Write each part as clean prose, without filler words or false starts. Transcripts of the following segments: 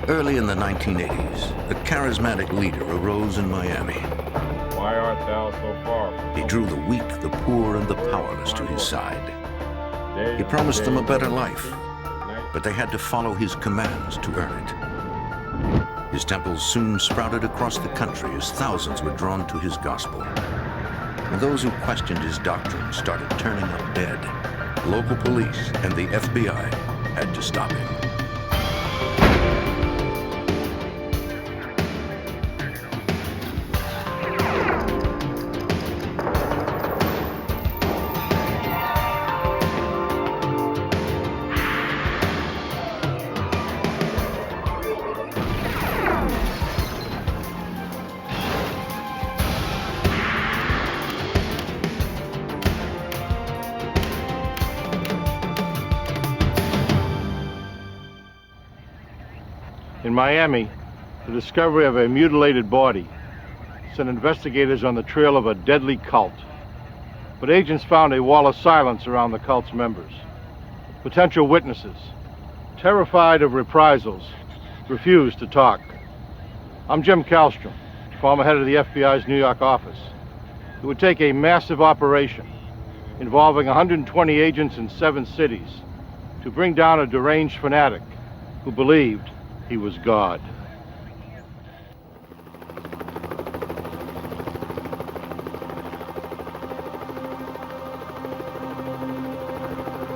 Early in the 1980s, a charismatic leader arose in Miami. Why art thou so far? He drew the weak, the poor, and the powerless to his side. He promised them a better life, but they had to follow his commands to earn it. His temples soon sprouted across the country as thousands were drawn to his gospel. And those who questioned his doctrine started turning up dead. Local police and the FBI had to stop him. In Miami, the discovery of a mutilated body sent investigators on the trail of a deadly cult. But agents found a wall of silence around the cult's members. Potential witnesses, terrified of reprisals, refused to talk. I'm Jim Kallstrom, former head of the FBI's New York office. It would take a massive operation involving 120 agents in 7 cities to bring down a deranged fanatic who believed he was God.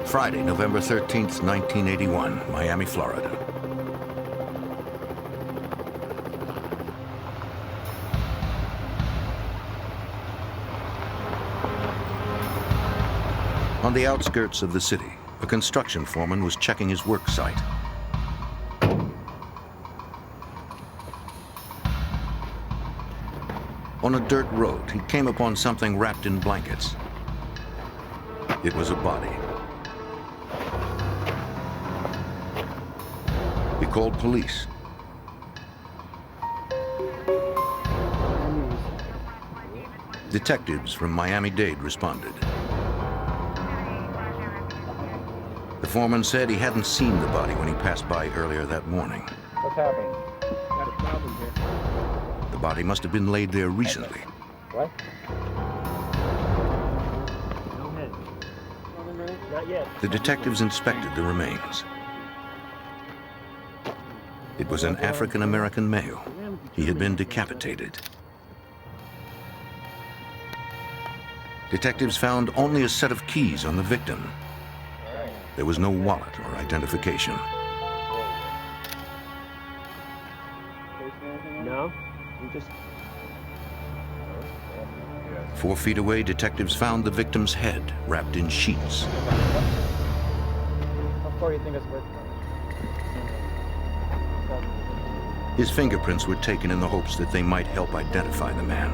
Friday, November 13th, 1981, Miami, Florida. On the outskirts of the city, a construction foreman was checking his work site. On a dirt road, he came upon something wrapped in blankets. It was a body. He called police. Detectives from Miami-Dade responded. The foreman said he hadn't seen the body when he passed by earlier that morning. What's happening? Got a problem here. The body must have been laid there recently. What? No head. Not yet. The detectives inspected the remains. It was an African-American male. He had been decapitated. Detectives found only a set of keys on the victim. There was no wallet or identification. No? Just... 4 feet away, detectives found the victim's head wrapped in sheets. How far do you think it's worth? His fingerprints were taken in the hopes that they might help identify the man.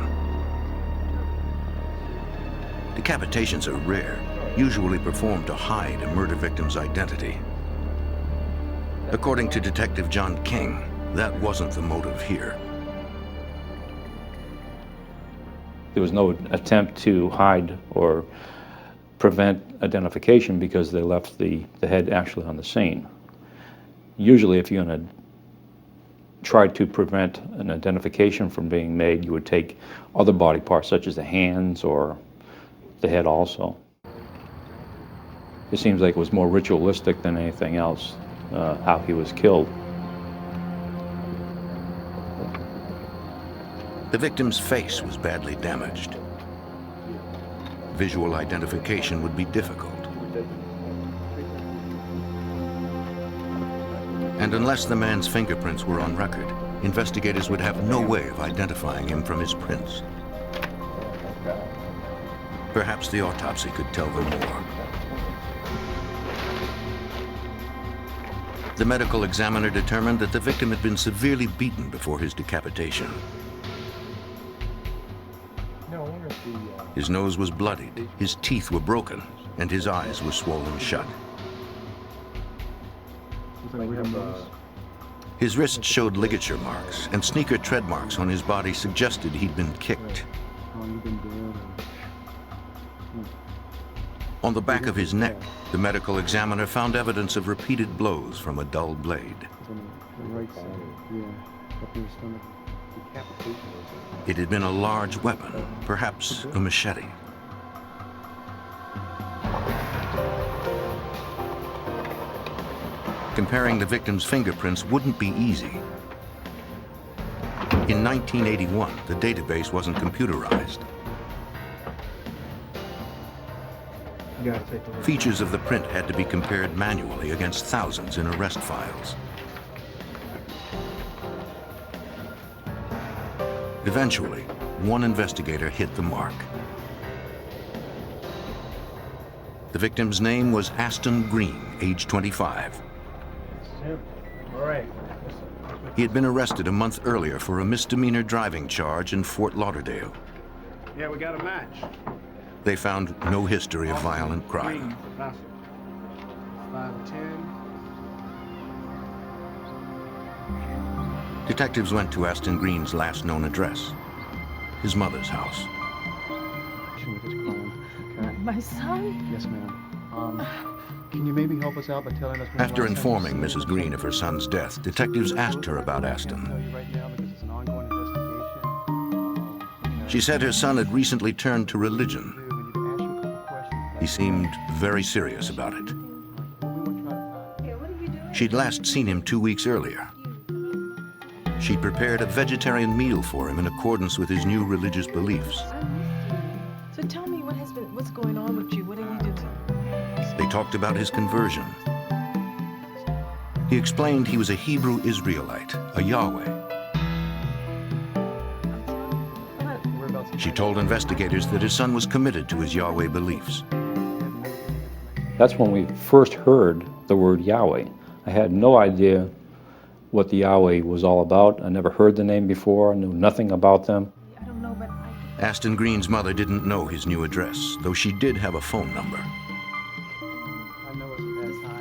Decapitations are rare, usually performed to hide a murder victim's identity. According to Detective John King, that wasn't the motive here. There was no attempt to hide or prevent identification because they left the head actually on the scene. Usually if you're going to try to prevent an identification from being made, you would take other body parts such as the hands or the head also. It seems like it was more ritualistic than anything else, how he was killed. The victim's face was badly damaged. Visual identification would be difficult. And unless the man's fingerprints were on record, investigators would have no way of identifying him from his prints. Perhaps the autopsy could tell them more. The medical examiner determined that the victim had been severely beaten before his decapitation. His nose was bloodied, his teeth were broken, and his eyes were swollen shut. His wrists showed ligature marks, and sneaker tread marks on his body suggested he'd been kicked. On the back of his neck, the medical examiner found evidence of repeated blows from a dull blade. On the right side, yeah, up in the stomach. Decapitation. It had been a large weapon, perhaps a machete. Comparing the victim's fingerprints wouldn't be easy. In 1981, the database wasn't computerized. Features of the print had to be compared manually against thousands in arrest files. Eventually, one investigator hit the mark. The victim's name was Aston Green, age 25. All right. He had been arrested a month earlier for a misdemeanor driving charge in Fort Lauderdale. Yeah, we got a match. They found no history of violent crime. 510. Detectives went to Aston Green's last known address, his mother's house. With this crime, okay? My son? Yes, ma'am. Can you maybe help us out by telling us when After the last time informing you Mrs. Green of her son's death, detectives asked her about I can't Aston. tell you right now because it's an ongoing investigation. She said her son had recently turned to religion. We need to ask you a couple questions. He seemed very serious about it. She'd last seen him 2 weeks earlier. She'd prepared a vegetarian meal for him in accordance with his new religious beliefs. So tell me what's going on with you? What are you doing? They talked about his conversion. He explained he was a Hebrew Israelite, a Yahweh. She told investigators that his son was committed to his Yahweh beliefs. That's when we first heard the word Yahweh. I had no idea what the Yahweh was all about. I never heard the name before, I knew nothing about them. I don't know, but Aston Green's mother didn't know his new address, though she did have a phone number.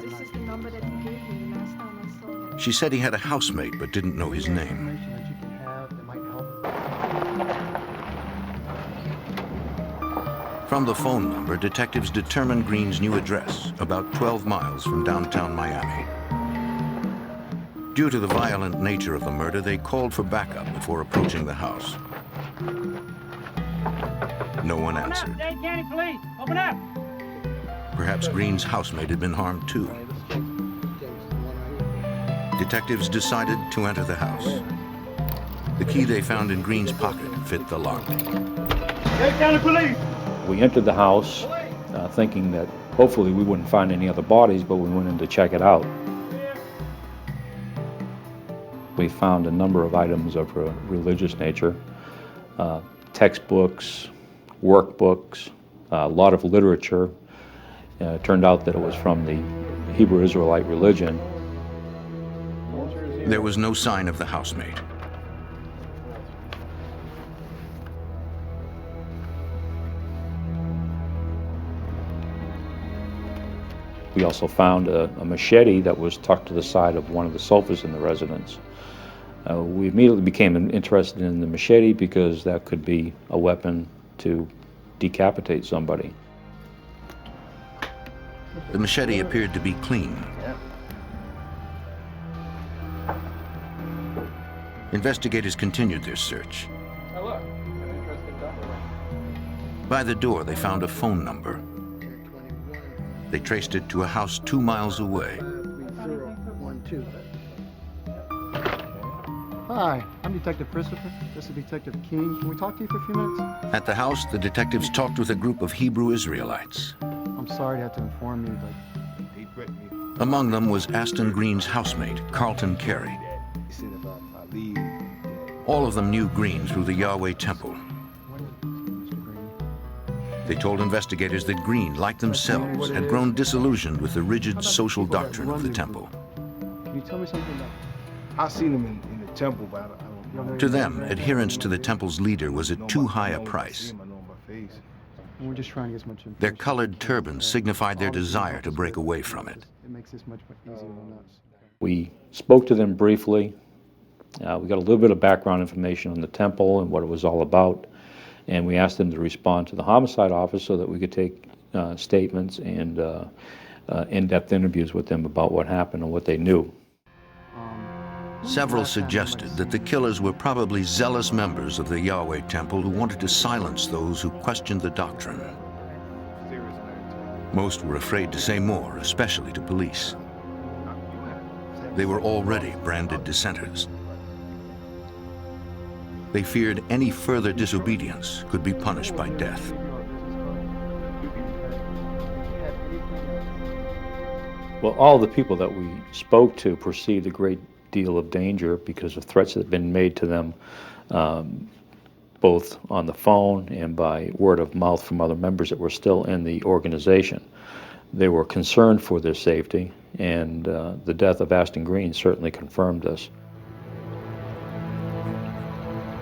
this is the number that you gave me the last time I saw you. She said he had a housemate but didn't know his name. Information that you can have that might help. From the phone number, detectives determined Green's new address, about 12 miles from downtown Miami. Due to the violent nature of the murder, they called for backup before approaching the house. No one answered. Dade County Police, open up! Perhaps Green's housemate had been harmed too. Detectives decided to enter the house. The key they found in Green's pocket fit the lock. Dade County Police! We entered the house thinking that hopefully we wouldn't find any other bodies, but we went in to check it out. We found a number of items of a religious nature, textbooks, workbooks, a lot of literature. It turned out that it was from the Hebrew Israelite religion. There was no sign of the housemate. We also found a machete that was tucked to the side of one of the sofas in the residence. We immediately became interested in the machete because that could be a weapon to decapitate somebody. The machete appeared to be clean. Investigators continued their search. By the door, they found a phone number. They traced it to a house 2 miles away. 3012. Hi, I'm Detective Christopher. This is Detective King. Can we talk to you for a few minutes? At the house, the detectives talked with a group of Hebrew Israelites. I'm sorry to have to inform you, but Among them was Aston Green's housemate, Carlton Carey. All of them knew Green through the Yahweh Temple. They told investigators that Green, like themselves, had grown disillusioned with the rigid social doctrine of the temple. can you tell me something about I've seen him in the temple, but I don't know. To them, adherence to the temple's leader was at too high a price. and we're just trying to get as much information. Their colored turbans signified their desire to break away from it. It makes this much easier on us. We spoke to them briefly. We got a little bit of background information on the temple and what it was all about. And we asked them to respond to the homicide office so that we could take statements and in-depth interviews with them about what happened and what they knew. Several suggested that the killers were probably zealous members of the Yahweh temple who wanted to silence those who questioned the doctrine. Most were afraid to say more, especially to police. They were already branded dissenters. They feared any further disobedience could be punished by death. Well, all the people that we spoke to perceived a great deal of danger because of threats that had been made to them, both on the phone and by word of mouth from other members that were still in the organization. They were concerned for their safety, and the death of Aston Green certainly confirmed this.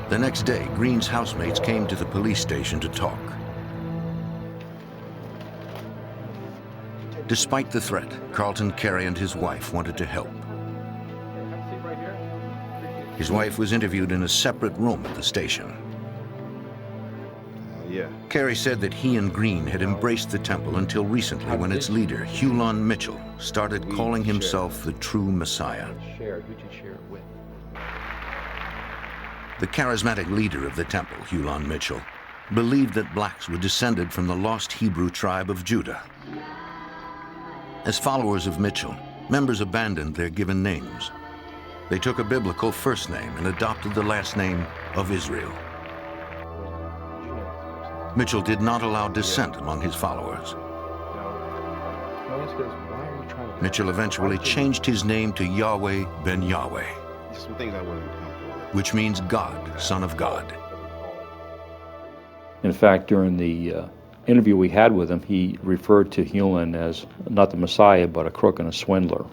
The next day, Green's housemates came to the police station to talk. Despite the threat, Carlton Carey and his wife wanted to help. His wife was interviewed in a separate room at the station. Carey said that he and Green had embraced the temple until recently, when its leader, Hulon Mitchell, started calling himself the true Messiah. The charismatic leader of the temple, Hulon Mitchell, believed that blacks were descended from the lost Hebrew tribe of Judah. As followers of Mitchell, members abandoned their given names. They took a biblical first name and adopted the last name of Israel. Mitchell did not allow dissent among his followers. Mitchell eventually changed his name to Yahweh ben Yahweh, which means God, Son of God. In fact, during the interview we had with him, he referred to Hulon as not the Messiah, but a crook and a swindler,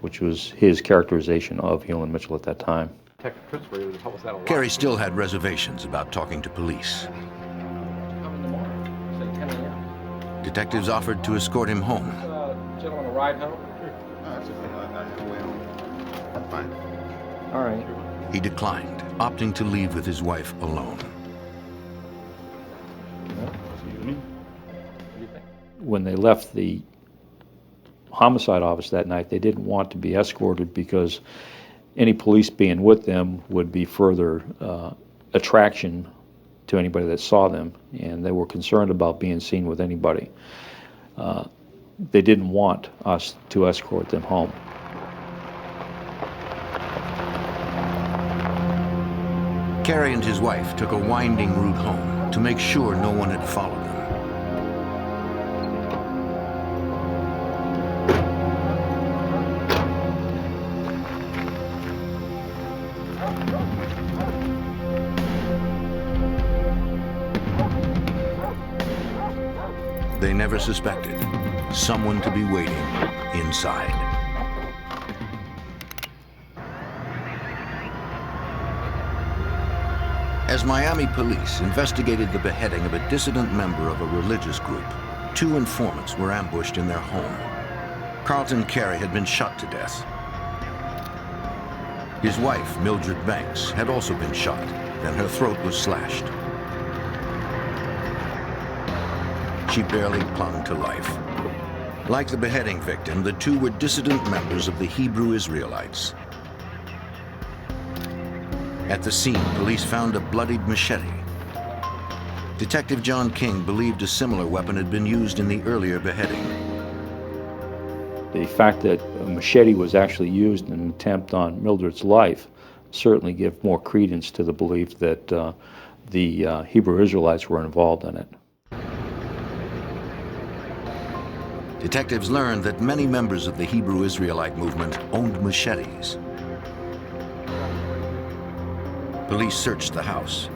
which was his characterization of Hulon Mitchell at that time. Carey still had reservations about talking to police. Detectives offered to escort him home. Gentlemen, a ride home? Fine. All right. He declined, opting to leave with his wife alone. When they left the homicide office that night, they didn't want to be escorted because any police being with them would be further attraction to anybody that saw them, and they were concerned about being seen with anybody. They didn't want us to escort them home. Carey and his wife took a winding route home to make sure no one had followed them. They never suspected someone to be waiting inside. As Miami police investigated the beheading of a dissident member of a religious group, 2 informants were ambushed in their home. Carlton Carey had been shot to death. His wife, Mildred Banks, had also been shot, then her throat was slashed. She barely clung to life. Like the beheading victim, the 2 were dissident members of the Hebrew Israelites. At the scene, police found a bloodied machete. Detective John King believed a similar weapon had been used in the earlier beheading. The fact that a machete was actually used in an attempt on Mildred's life certainly gave more credence to the belief that the Hebrew Israelites were involved in it. Detectives learned that many members of the Hebrew Israelite movement owned machetes. Police searched the house.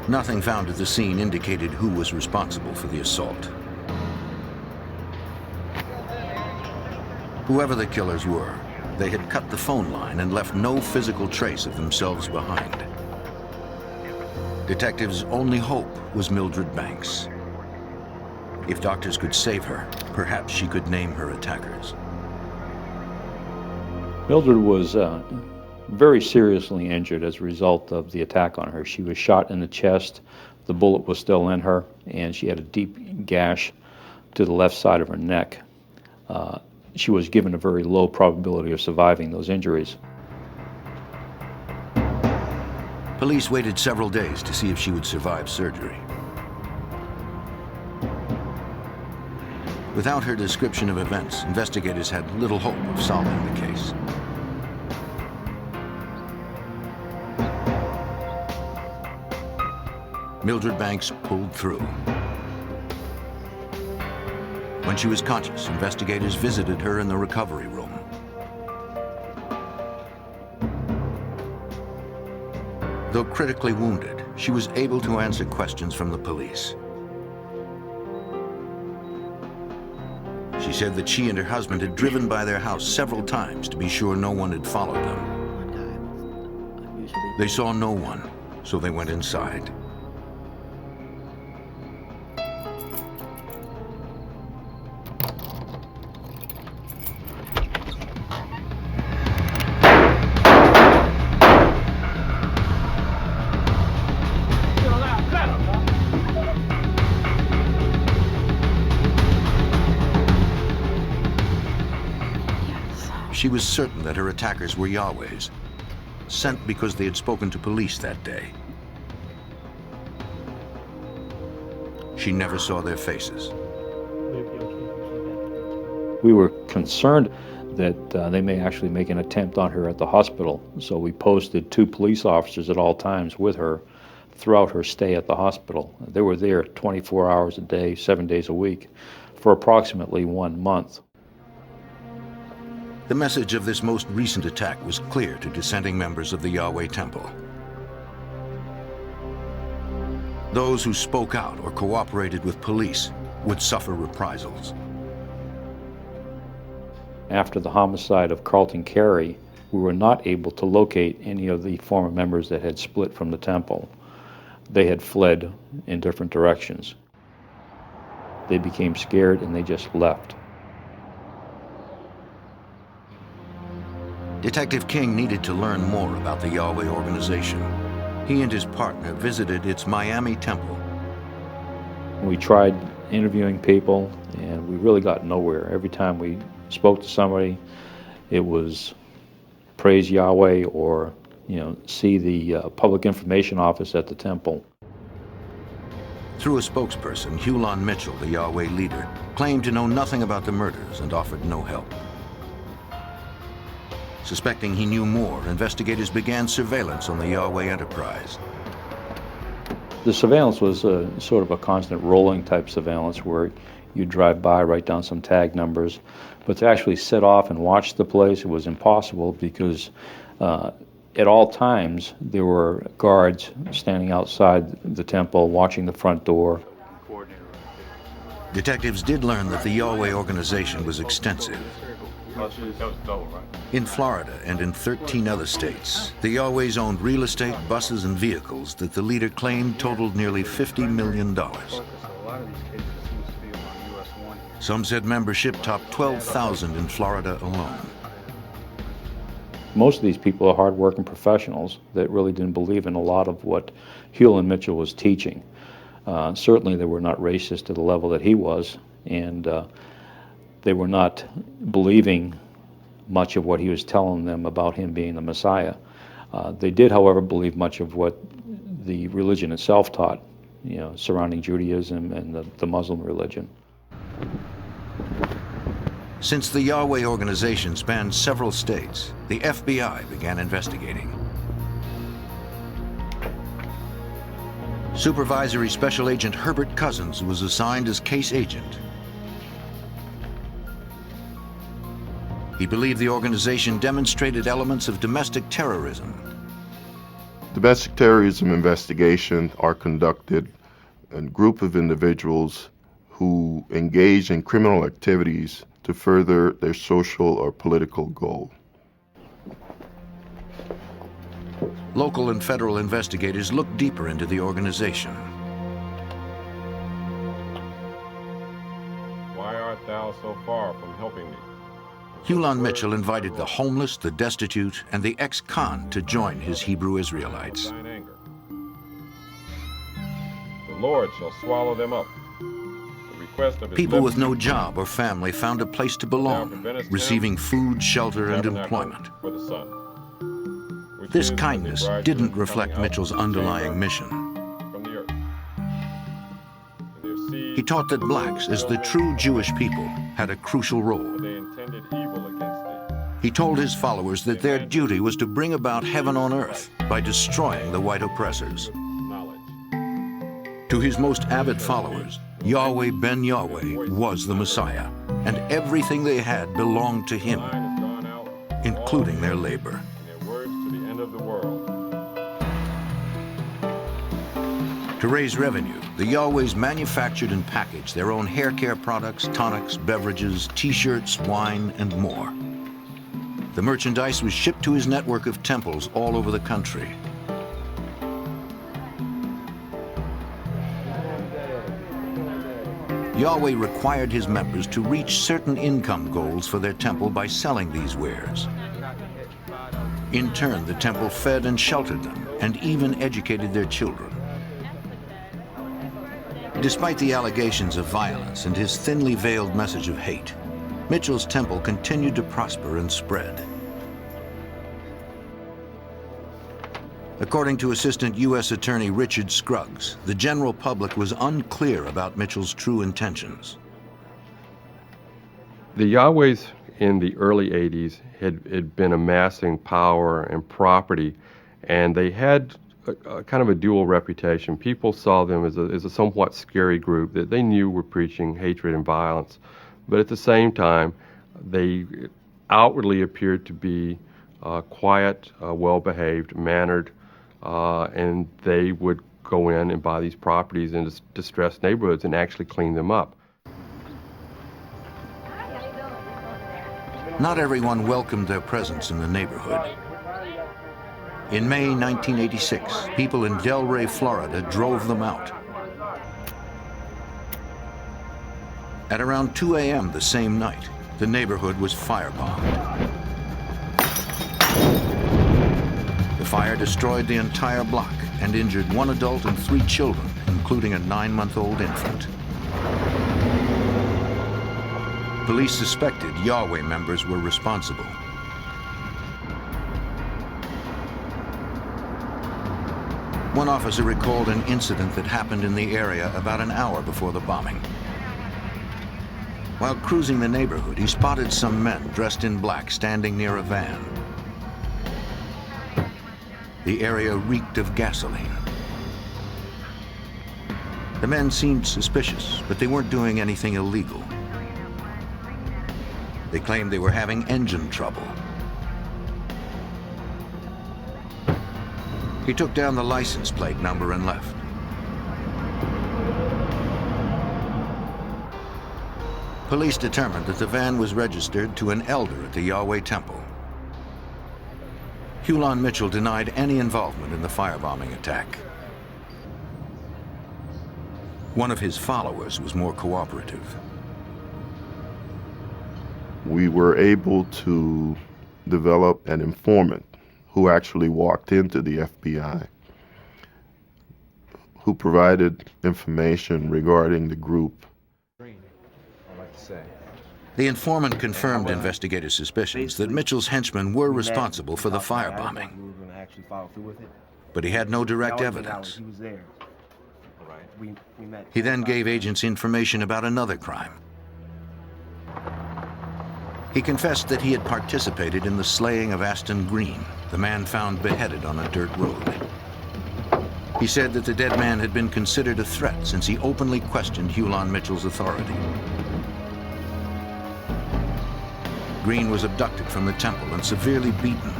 Nothing found at the scene indicated who was responsible for the assault. Whoever the killers were, they had cut the phone line and left no physical trace of themselves behind. Detectives' only hope was Mildred Banks. If doctors could save her, perhaps she could name her attackers. Mildred was very seriously injured as a result of the attack on her. She was shot in the chest, the bullet was still in her, and she had a deep gash to the left side of her neck. She was given a very low probability of surviving those injuries. Police waited several days to see if she would survive surgery. Without her description of events, investigators had little hope of solving the case. Mildred Banks pulled through. When she was conscious, investigators visited her in the recovery room. Though critically wounded, she was able to answer questions from the police. She said that she and her husband had driven by their house several times to be sure no one had followed them. They saw no one, so they went inside. She was certain that her attackers were Yahweh's, sent because they had spoken to police that day. She never saw their faces. We were concerned that they may actually make an attempt on her at the hospital, so we posted 2 police officers at all times with her throughout her stay at the hospital. They were there 24 hours a day, 7 days a week, for approximately 1 month. The message of this most recent attack was clear to dissenting members of the Yahweh Temple. Those who spoke out or cooperated with police would suffer reprisals. After the homicide of Carlton Carey, we were not able to locate any of the former members that had split from the temple. They had fled in different directions. They became scared and they just left. Detective King needed to learn more about the Yahweh organization. He and his partner visited its Miami temple. We tried interviewing people and we really got nowhere. Every time we spoke to somebody, it was praise Yahweh or, see the public information office at the temple. Through a spokesperson, Hulon Mitchell, the Yahweh leader, claimed to know nothing about the murders and offered no help. Suspecting he knew more, investigators began surveillance on the Yahweh enterprise. The surveillance was sort of a constant rolling type surveillance where you drive by, write down some tag numbers, but to actually sit off and watch the place, it was impossible because at all times there were guards standing outside the temple watching the front door. Detectives did learn that the Yahweh organization was extensive. In Florida and in 13 other states, the Yahwehs owned real estate, buses, and vehicles that the leader claimed totaled nearly $50 million. Some said membership topped 12,000 in Florida alone. Most of these people are hard-working professionals that really didn't believe in a lot of what Hulon Mitchell was teaching. Certainly they were not racist to the level that he was, and they were not believing much of what he was telling them about him being the Messiah. They did, however, believe much of what the religion itself taught, surrounding Judaism and the Muslim religion. Since the Yahweh organization spanned several states, the FBI began investigating. Supervisory Special Agent Herbert Cousins was assigned as case agent. He believed the organization demonstrated elements of domestic terrorism. Domestic terrorism investigations are conducted in a group of individuals who engage in criminal activities to further their social or political goal. Local and federal investigators looked deeper into the organization. Why art thou so far from helping me? Hulon Mitchell invited the homeless, the destitute, and the ex-con to join his Hebrew Israelites. The Lord shall swallow them up. People with no job or family found a place to belong, receiving food, shelter, and employment. This kindness didn't reflect Mitchell's underlying mission. He taught that blacks, as the true Jewish people, had a crucial role. He told his followers that their duty was to bring about heaven on earth by destroying the white oppressors. To his most avid followers, Yahweh ben Yahweh was the Messiah, and everything they had belonged to him, including their labor. To raise revenue, the Yahwehs manufactured and packaged their own hair care products, tonics, beverages, t-shirts, wine, and more. The merchandise was shipped to his network of temples all over the country. Yahweh required his members to reach certain income goals for their temple by selling these wares. In turn, the temple fed and sheltered them, and even educated their children. Despite the allegations of violence and his thinly veiled message of hate, Mitchell's temple continued to prosper and spread. According to Assistant U.S. Attorney Richard Scruggs, the general public was unclear about Mitchell's true intentions. The Yahwehs in the early 80s had been amassing power and property, and they had a kind of a dual reputation. People saw them as a somewhat scary group that they knew were preaching hatred and violence, but at the same time, they outwardly appeared to be quiet, well-behaved, mannered, and they would go in and buy these properties in distressed neighborhoods and actually clean them up. Not everyone welcomed their presence in the neighborhood. In May 1986, people in Delray, Florida, drove them out. At around 2 a.m. the same night, the neighborhood was firebombed. The fire destroyed the entire block and injured 1 adult and 3 children, including a 9-month-old infant. Police suspected Yahweh members were responsible. One officer recalled an incident that happened in the area about an hour before the bombing. While cruising the neighborhood, he spotted some men dressed in black standing near a van. The area reeked of gasoline. The men seemed suspicious, but they weren't doing anything illegal. They claimed they were having engine trouble. He took down the license plate number and left. Police determined that the van was registered to an elder at the Yahweh Temple. Hulon Mitchell denied any involvement in the firebombing attack. One of his followers was more cooperative. We were able to develop an informant who actually walked into the FBI, who provided information regarding the group. The informant confirmed investigators' suspicions that Mitchell's henchmen were responsible for the firebombing. But he had no direct evidence. He then gave agents information about another crime. He confessed that he had participated in the slaying of Aston Green, the man found beheaded on a dirt road. He said that the dead man had been considered a threat since he openly questioned Hulon Mitchell's authority. Green was abducted from the temple and severely beaten.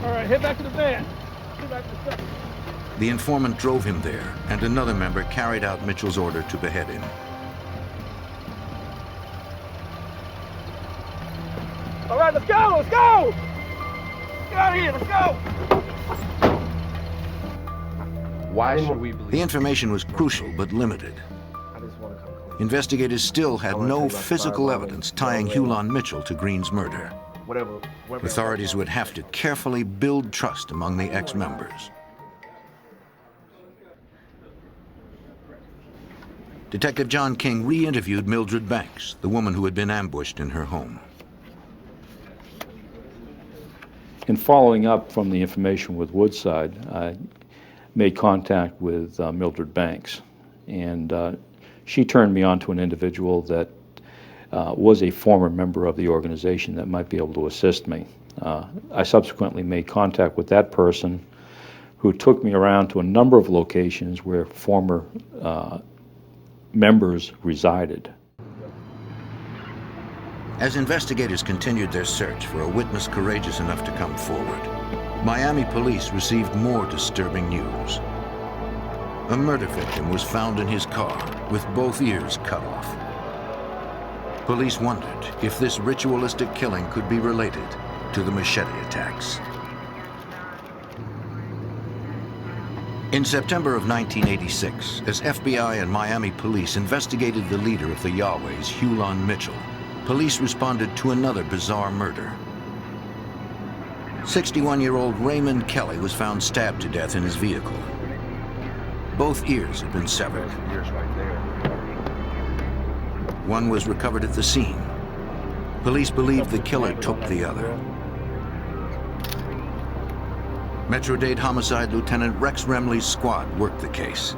All right, head back to the van. Head back to the truck. The informant drove him there, and another member carried out Mitchell's order to behead him. All right, let's go, let's go! Get out of here, let's go! Why should we believe? The information was crucial but limited. investigators still had no physical evidence tying Hulan Mitchell to Green's murder. Authorities would have to carefully build trust among the ex-members. Detective John King re-interviewed Mildred Banks, the woman who had been ambushed in her home. In following up from the information with Woodside, I made contact with Mildred Banks, and she turned me on to an individual that was a former member of the organization that might be able to assist me. I subsequently made contact with that person, who took me around to a number of locations where former members resided. As investigators continued their search for a witness courageous enough to come forward, Miami police received more disturbing news. A murder victim was found in his car with both ears cut off. Police wondered if this ritualistic killing could be related to the machete attacks. In September of 1986, as FBI and Miami police investigated the leader of the Yahwehs, Hulan Mitchell, police responded to another bizarre murder. 61-year-old Raymond Kelly was found stabbed to death in his vehicle. Both ears had been severed. One was recovered at the scene. Police believed the killer took the other. Metro-Dade Homicide Lieutenant Rex Remley's squad worked the case.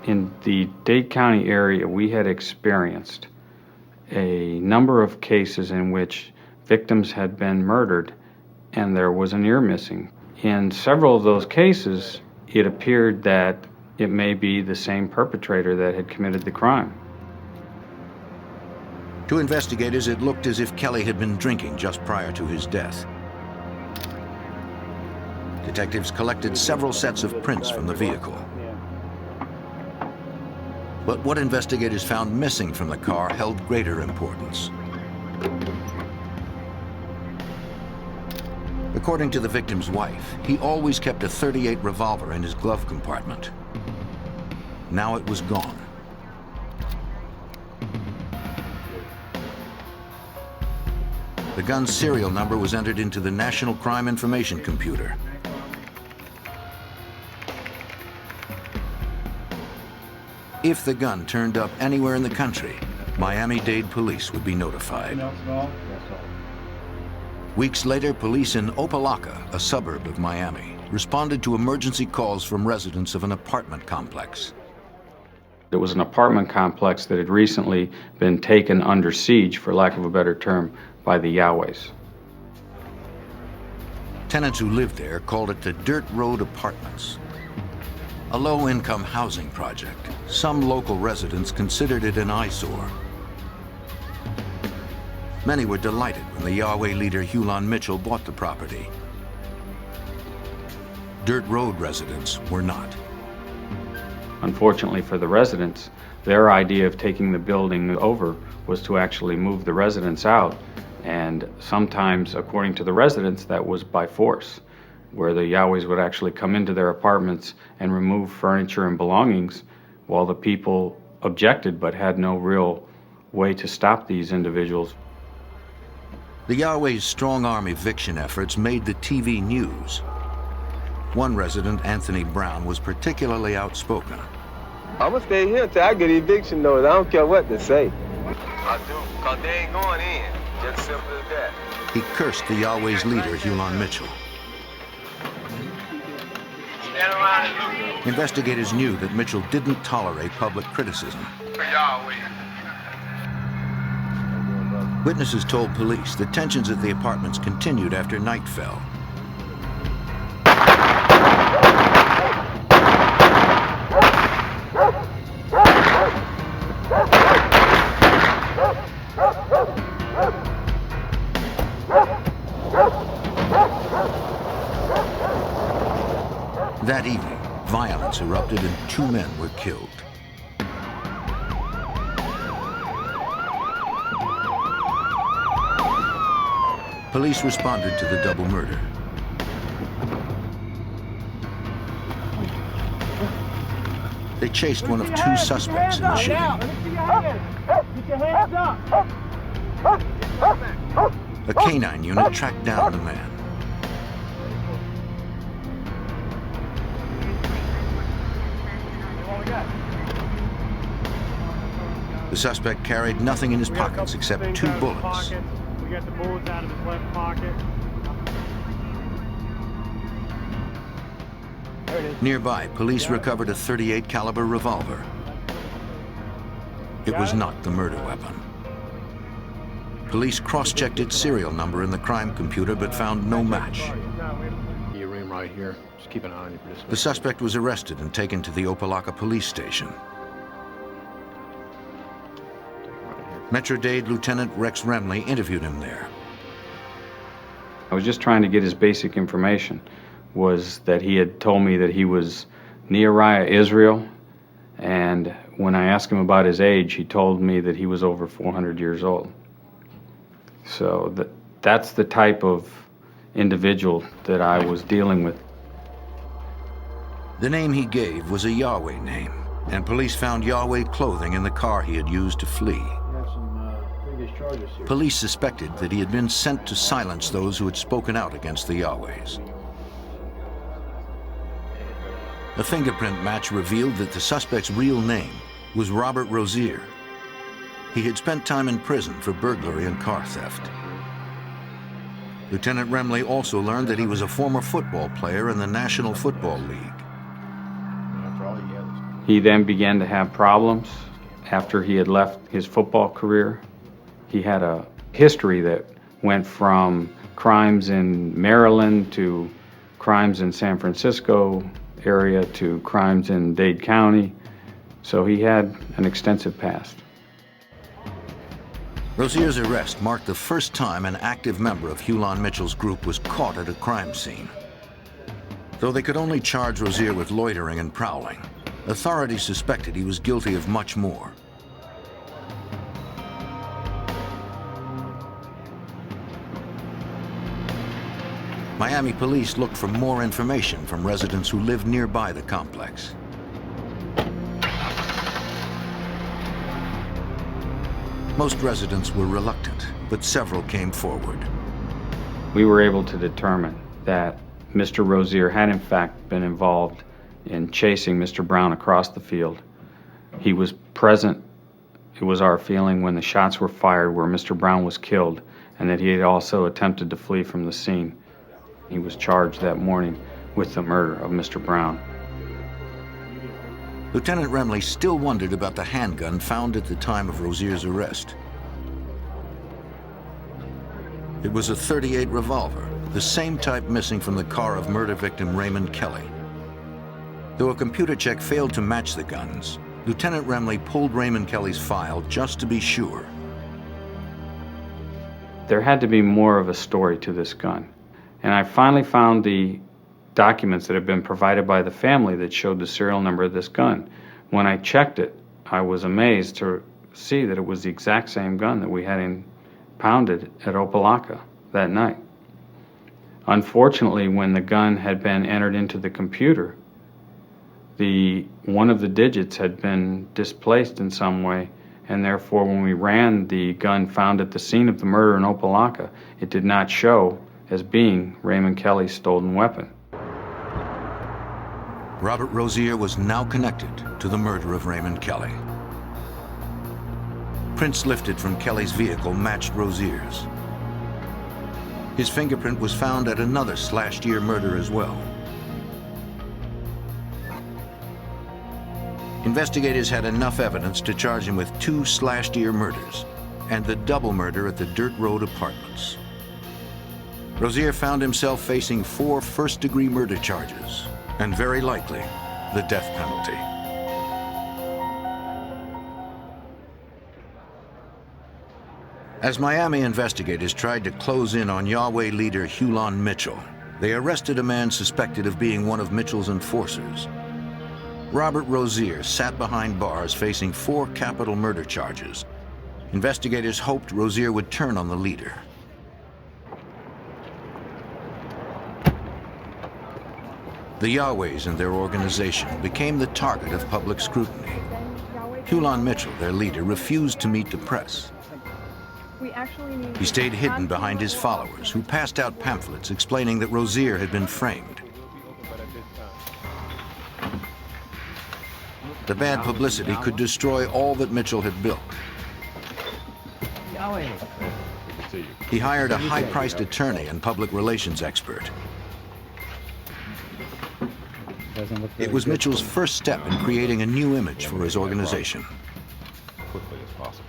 In the Dade County area, we had experienced a number of cases in which victims had been murdered and there was an ear missing. In several of those cases, it appeared that it may be the same perpetrator that had committed the crime. To investigators, it looked as if Kelly had been drinking just prior to his death. Detectives collected several sets of prints from the vehicle. But what investigators found missing from the car held greater importance. According to the victim's wife, he always kept a .38 revolver in his glove compartment. Now it was gone. The gun's serial number was entered into the National Crime Information Computer. If the gun turned up anywhere in the country, Miami-Dade police would be notified. Weeks later, police in Opelika, a suburb of Miami, responded to emergency calls from residents of an apartment complex. It was an apartment complex that had recently been taken under siege, for lack of a better term, by the Yahwehs. Tenants who lived there called it the Dirt Road Apartments. A low-income housing project, some local residents considered it an eyesore. Many were delighted when the Yahweh leader Hulan Mitchell bought the property. Dirt Road residents were not. Unfortunately for the residents, their idea of taking the building over was to actually move the residents out, and sometimes, according to the residents, that was by force, where the Yahwehs would actually come into their apartments and remove furniture and belongings while the people objected but had no real way to stop these individuals. The Yahweh's strong-arm eviction efforts made the TV news. One resident, Anthony Brown, was particularly outspoken. I'm gonna stay here until I get eviction notice. I don't care what they say. I do, because they ain't going in. Just simple as that. He cursed the Yahweh's leader, Hulan Mitchell. Stand around and look. Investigators knew that Mitchell didn't tolerate public criticism. Witnesses told police that tensions at the apartments continued after night fell. That evening, violence erupted and 2 men were killed. Police responded to the double murder. They chased one of two suspects in the shooting. Get your hands up! A canine unit tracked down the man. The suspect carried nothing in his pockets except 2 bullets. We got the bullets out of his left pocket. Nearby, police recovered a .38 caliber revolver. It was not the murder weapon. Police cross-checked its serial number in the crime computer but found no match. Your room right here. Just keep an eye on you for this. The suspect was arrested and taken to the Opelika police station. Metro-Dade Lieutenant Rex Remley interviewed him there. I was just trying to get his basic information. Was that he had told me that he was Nehemiah Israel, and when I asked him about his age, he told me that he was over 400 years old. So that's the type of individual that I was dealing with. The name he gave was a Yahweh name, and police found Yahweh clothing in the car he had used to flee. Police suspected that he had been sent to silence those who had spoken out against the Yahwehs. A fingerprint match revealed that the suspect's real name was Robert Rosier. He had spent time in prison for burglary and car theft. Lieutenant Remley also learned that he was a former football player in the National Football League. He then began to have problems after he had left his football career. He had a history that went from crimes in Maryland to crimes in San Francisco area to crimes in Dade County. So he had an extensive past. Rosier's arrest marked the first time an active member of Hulon Mitchell's group was caught at a crime scene. Though they could only charge Rosier with loitering and prowling, authorities suspected he was guilty of much more. Miami police looked for more information from residents who lived nearby the complex. Most residents were reluctant, but several came forward. We were able to determine that Mr. Rosier had in fact been involved in chasing Mr. Brown across the field. He was present, it was our feeling, when the shots were fired where Mr. Brown was killed, and that he had also attempted to flee from the scene. He was charged that morning with the murder of Mr. Brown. Lieutenant Remley still wondered about the handgun found at the time of Rosier's arrest. It was a .38 revolver, the same type missing from the car of murder victim Raymond Kelly. Though a computer check failed to match the guns, Lieutenant Remley pulled Raymond Kelly's file just to be sure. There had to be more of a story to this gun. And I finally found the documents that had been provided by the family that showed the serial number of this gun. When I checked it, I was amazed to see that it was the exact same gun that we had impounded at Opelika that night. Unfortunately, when the gun had been entered into the computer, one of the digits had been displaced in some way, and therefore when we ran the gun found at the scene of the murder in Opelika, it did not show as being Raymond Kelly's stolen weapon. Robert Rosier was now connected to the murder of Raymond Kelly. Prints lifted from Kelly's vehicle matched Rosier's. His fingerprint was found at another slashed-ear murder as well. Investigators had enough evidence to charge him with 2 slashed-ear murders and the double murder at the Dirt Road Apartments. Rosier found himself facing 4 first-degree murder charges, and very likely, the death penalty. As Miami investigators tried to close in on Yahweh leader Hulon Mitchell, they arrested a man suspected of being one of Mitchell's enforcers. Robert Rosier sat behind bars facing 4 capital murder charges. Investigators hoped Rosier would turn on the leader. The Yahwehs and their organization became the target of public scrutiny. Hulan Mitchell, their leader, refused to meet the press. He stayed hidden behind his followers, who passed out pamphlets explaining that Rosier had been framed. The bad publicity could destroy all that Mitchell had built. He hired a high-priced attorney and public relations expert. It was Mitchell's first step in creating a new image for his organization. Quickly as possible.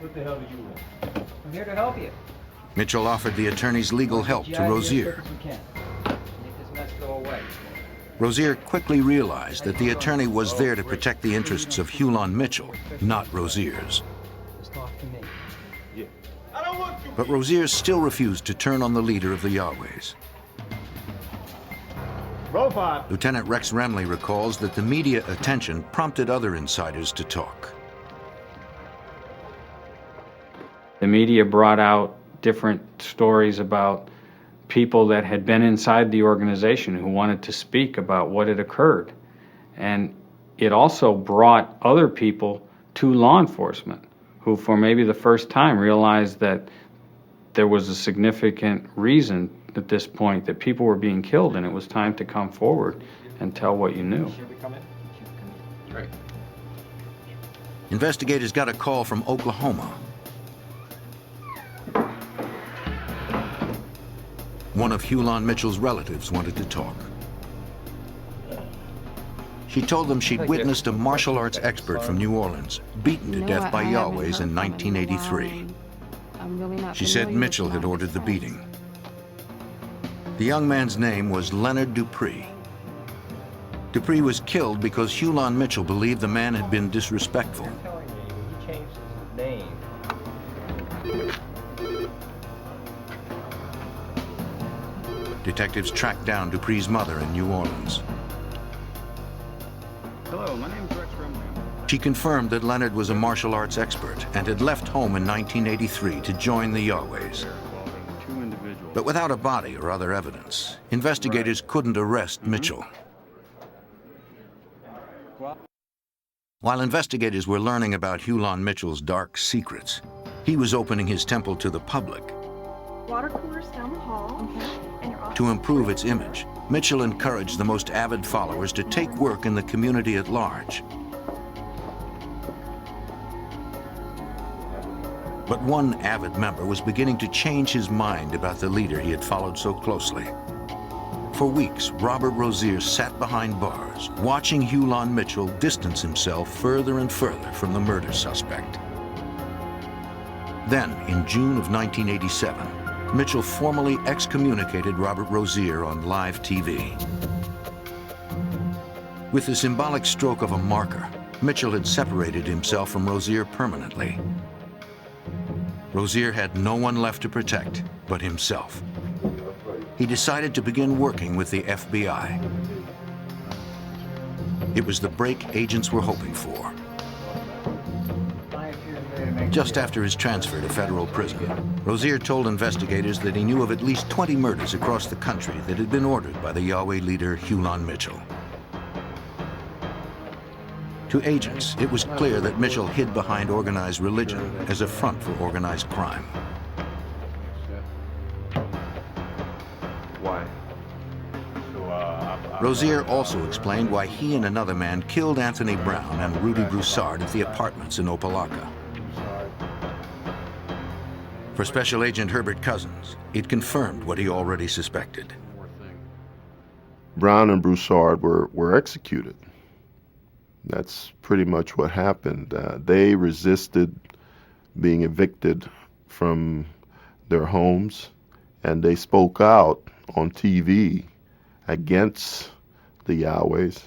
What the hell do you want? I'm here to help you. Mitchell offered the attorney's legal help to Rosier. Make this mess go away. Rosier quickly realized that the attorney was there to protect the interests of Hulan Mitchell, not Rosier's. Just talk to me. But Rosier still refused to turn on the leader of the Yahwehs. Lieutenant Rex Remley recalls that the media attention prompted other insiders to talk. The media brought out different stories about people that had been inside the organization who wanted to speak about what had occurred. And it also brought other people to law enforcement who, for maybe the first time, realized that there was a significant reason at this point that people were being killed, and it was time to come forward and tell what you knew. Right. Investigators got a call from Oklahoma. One of Hulan Mitchell's relatives wanted to talk. She told them she'd witnessed a martial arts expert from New Orleans beaten to death by Yahwehs in 1983. She said Mitchell had ordered the beating. The young man's name was Leonard Dupree. Dupree was killed because Hulan Mitchell believed the man had been disrespectful. He changed his name. Detectives tracked down Dupree's mother in New Orleans. Hello, my name is Rex Remley. She confirmed that Leonard was a martial arts expert and had left home in 1983 to join the Yahwehs. But without a body or other evidence, investigators couldn't arrest Mitchell. While investigators were learning about Hulan Mitchell's dark secrets, he was opening his temple to the public. Water coolers down the hall. Okay. To improve its image, Mitchell encouraged the most avid followers to take work in the community at large. But one avid member was beginning to change his mind about the leader he had followed so closely. For weeks, Robert Rosier sat behind bars, watching Hulan Mitchell distance himself further and further from the murder suspect. Then, in June of 1987, Mitchell formally excommunicated Robert Rosier on live TV. With the symbolic stroke of a marker, Mitchell had separated himself from Rosier permanently. Rosier had no one left to protect but himself. He decided to begin working with the FBI. It was the break agents were hoping for. Just after his transfer to federal prison, Rosier told investigators that he knew of at least 20 murders across the country that had been ordered by the Yahweh leader Hulan Mitchell. To agents, it was clear that Mitchell hid behind organized religion as a front for organized crime. Why? Rosier also explained why he and another man killed Anthony Brown and Rudy Broussard at the apartments in Opelika. For Special Agent Herbert Cousins, it confirmed what he already suspected. Brown and Broussard were executed. That's pretty much what happened. They resisted being evicted from their homes, and they spoke out on TV against the Yahwehs,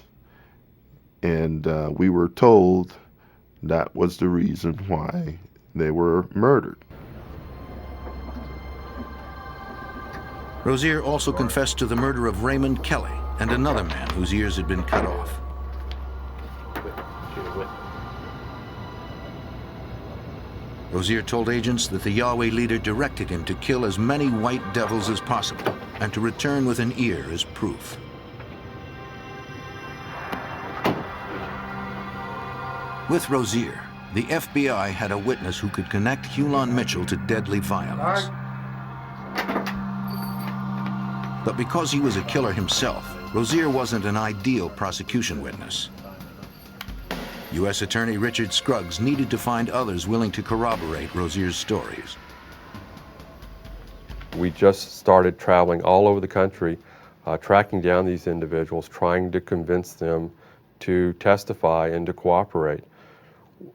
and we were told that was the reason why they were murdered. Rosier also confessed to the murder of Raymond Kelly and another man whose ears had been cut off. Rosier told agents that the Yahweh leader directed him to kill as many white devils as possible and to return with an ear as proof. With Rosier, the FBI had a witness who could connect Hulan Mitchell to deadly violence. But because he was a killer himself, Rosier wasn't an ideal prosecution witness. U.S. Attorney Richard Scruggs needed to find others willing to corroborate Rosier's stories. We just started traveling all over the country, tracking down these individuals, trying to convince them to testify and to cooperate.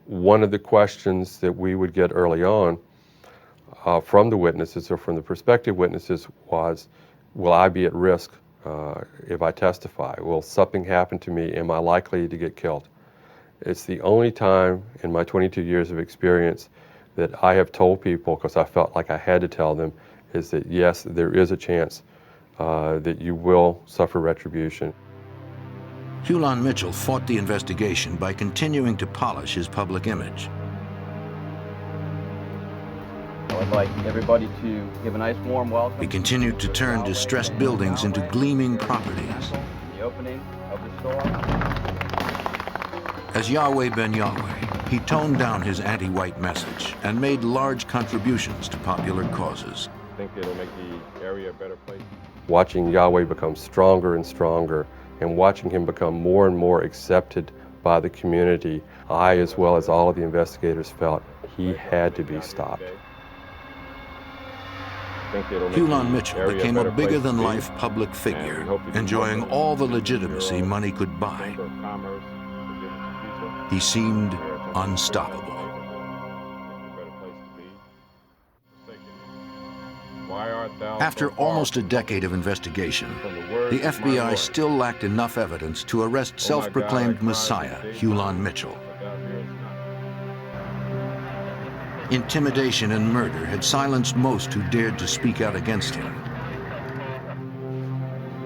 One of the questions that we would get early on from the witnesses or from the prospective witnesses was, will I be at risk if I testify? Will something happen to me? Am I likely to get killed? It's the only time in my 22 years of experience that I have told people, because I felt like I had to tell them, is that yes, there is a chance that you will suffer retribution. Hulan Mitchell fought the investigation by continuing to polish his public image. I'd like everybody to give a nice warm welcome. He continued to turn distressed buildings into gleaming properties. The opening of the store. As Yahweh ben Yahweh, he toned down his anti-white message and made large contributions to popular causes. I think it'll make the area a better place. Watching Yahweh become stronger and stronger, and watching him become more and more accepted by the community, I, as well as all of the investigators, felt he had to be stopped. Hulan Mitchell became a bigger-than-life public figure, enjoying all the legitimacy money could buy. He seemed unstoppable. After almost a decade of investigation, the FBI still lacked enough evidence to arrest self-proclaimed Messiah, Hulan Mitchell. Intimidation and murder had silenced most who dared to speak out against him.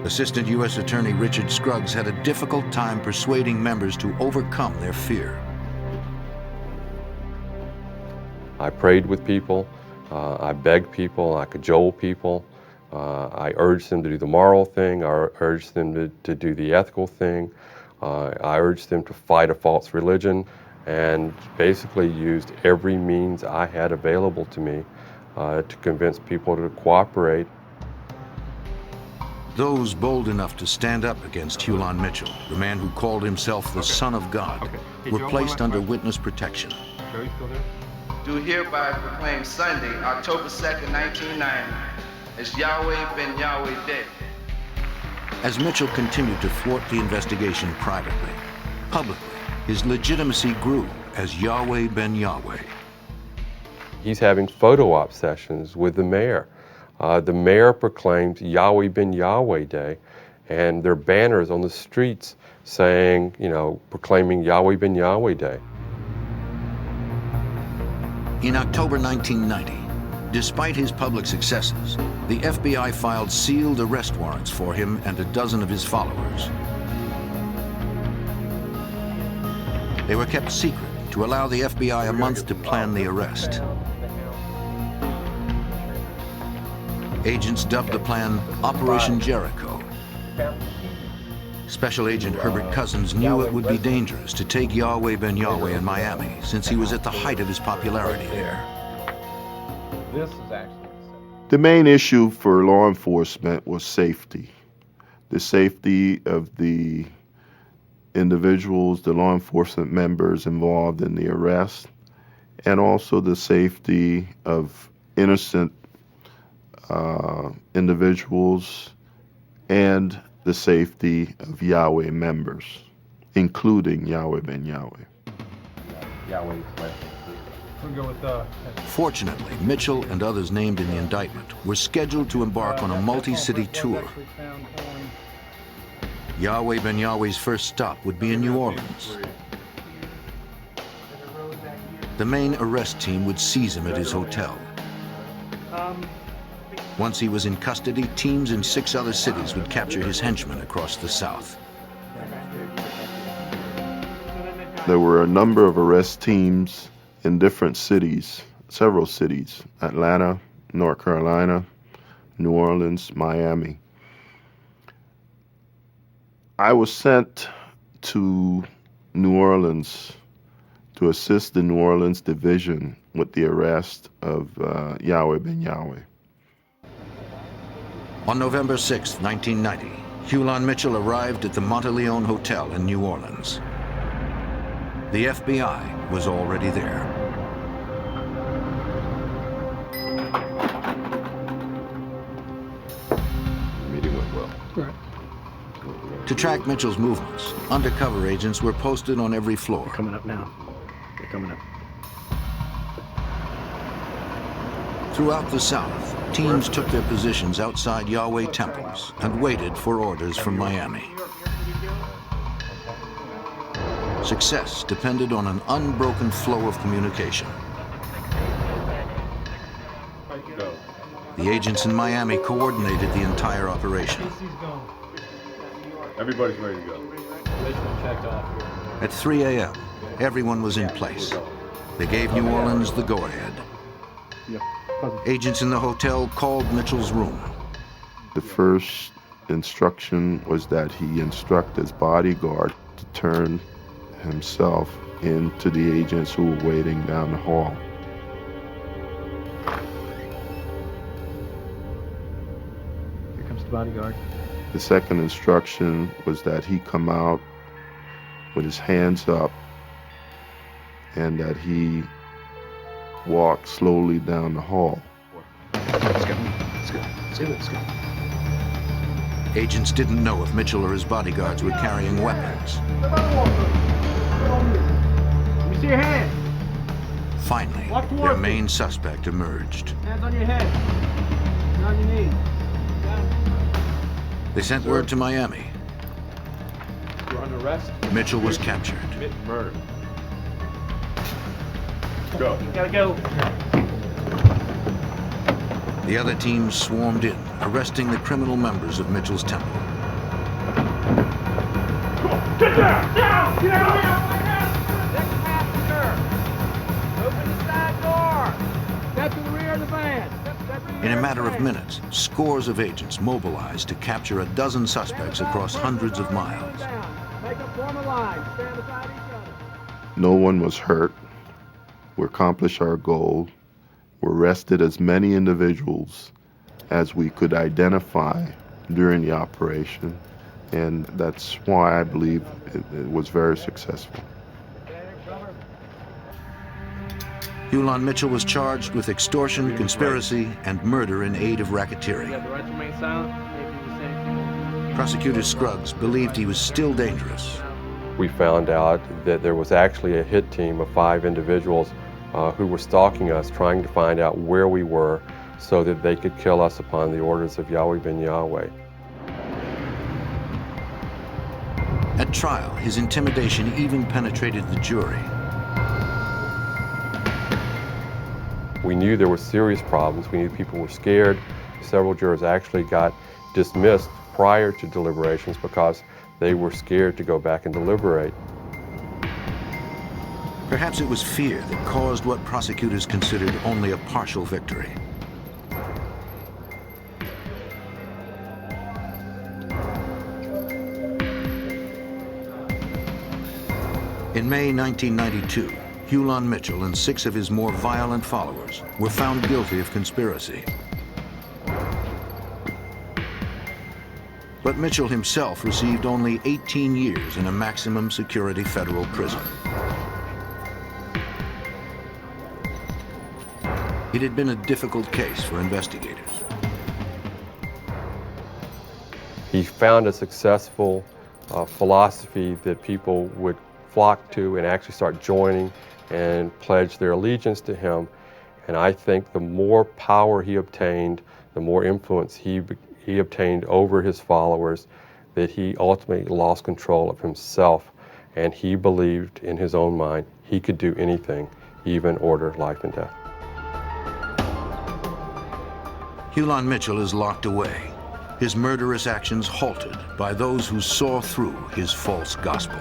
Assistant U.S. Attorney Richard Scruggs had a difficult time persuading members to overcome their fear. I prayed with people, I begged people, I cajoled people, I urged them to do the moral thing, I urged them to do the ethical thing, I urged them to fight a false religion, and basically used every means I had available to me to convince people to cooperate. Those bold enough to stand up against Hulan Mitchell, the man who called himself the Son of God, were placed under witness protection. Do hereby proclaim Sunday, October 2nd, 1990, as Yahweh ben Yahweh Day. As Mitchell continued to thwart the investigation privately, publicly, his legitimacy grew as Yahweh ben Yahweh. He's having photo op sessions with the mayor. The mayor proclaimed Yahweh ben Yahweh Day, and there are banners on the streets saying, proclaiming Yahweh ben Yahweh Day. In October 1990, despite his public successes, the FBI filed sealed arrest warrants for him and a dozen of his followers. They were kept secret to allow the FBI a month to plan the arrest. Agents dubbed the plan Operation Jericho. Special Agent Herbert Cousins knew it would be dangerous to take Yahweh ben Yahweh in Miami, since he was at the height of his popularity there. This is actually the main issue for law enforcement was safety. The safety of the individuals, the law enforcement members involved in the arrest, and also the safety of innocent individuals and the safety of Yahweh members, including Yahweh ben Yahweh. Fortunately, Mitchell and others named in the indictment were scheduled to embark on a multi-city tour. Yahweh ben Yahweh's first stop would be in New Orleans. The main arrest team would seize him at his hotel. Once he was in custody, teams in 6 other cities would capture his henchmen across the South. There were a number of arrest teams in different cities, several cities: Atlanta, North Carolina, New Orleans, Miami. I was sent to New Orleans to assist the New Orleans division with the arrest of Yahweh ben Yahweh. On November 6, 1990, Hulan Mitchell arrived at the Monteleone Hotel in New Orleans. The FBI was already there. The meeting went well. To track Mitchell's movements, undercover agents were posted on every floor. They're coming up now. They're coming up. Throughout the South, teams took their positions outside Yahweh temples and waited for orders from Miami. Success depended on an unbroken flow of communication. The agents in Miami coordinated the entire operation. Everybody's ready to go. At 3 a.m., everyone was in place. They gave New Orleans the go-ahead. Agents in the hotel called Mitchell's room. The first instruction was that he instruct his bodyguard to turn himself into the agents who were waiting down the hall. Here comes the bodyguard. The second instruction was that he come out with his hands up and that he walk slowly down the hall. Let's go. Let's go. Let's go. Let's go. Agents didn't know if Mitchell or his bodyguards were carrying weapons. Let me see your hands. Finally, their main suspect emerged. Hands on your head. And on your knees. They sent word to Miami. You're under arrest. Mitchell was captured. Commit murder. Go. You gotta go. The other teams swarmed in, arresting the criminal members of Mitchell's temple. Get down! Down! Get out of here! Next passenger! Open the side door! Step to the rear of the van! In a matter of minutes, scores of agents mobilized to capture a dozen suspects across hundreds of miles. Make a form of line. Stand beside each other. No one was hurt. We accomplished our goal. We arrested as many individuals as we could identify during the operation, and that's why I believe it was very successful. Hulan Mitchell was charged with extortion, conspiracy, and murder in aid of racketeering. Prosecutor Scruggs believed he was still dangerous. We found out that there was actually a hit team of 5 individuals who were stalking us, trying to find out where we were so that they could kill us upon the orders of Yahweh ben Yahweh. At trial, his intimidation even penetrated the jury. We knew there were serious problems. We knew people were scared. Several jurors actually got dismissed prior to deliberations because they were scared to go back and deliberate. Perhaps it was fear that caused what prosecutors considered only a partial victory. In May 1992, Hulan Mitchell and 6 of his more violent followers were found guilty of conspiracy. But Mitchell himself received only 18 years in a maximum security federal prison. It had been a difficult case for investigators. He found a successful philosophy that people would flock to and actually start joining and pledge their allegiance to him. And I think the more power he obtained, the more influence he obtained over his followers, that he ultimately lost control of himself. And he believed in his own mind he could do anything, even order life and death. Hulan Mitchell is locked away, his murderous actions halted by those who saw through his false gospel.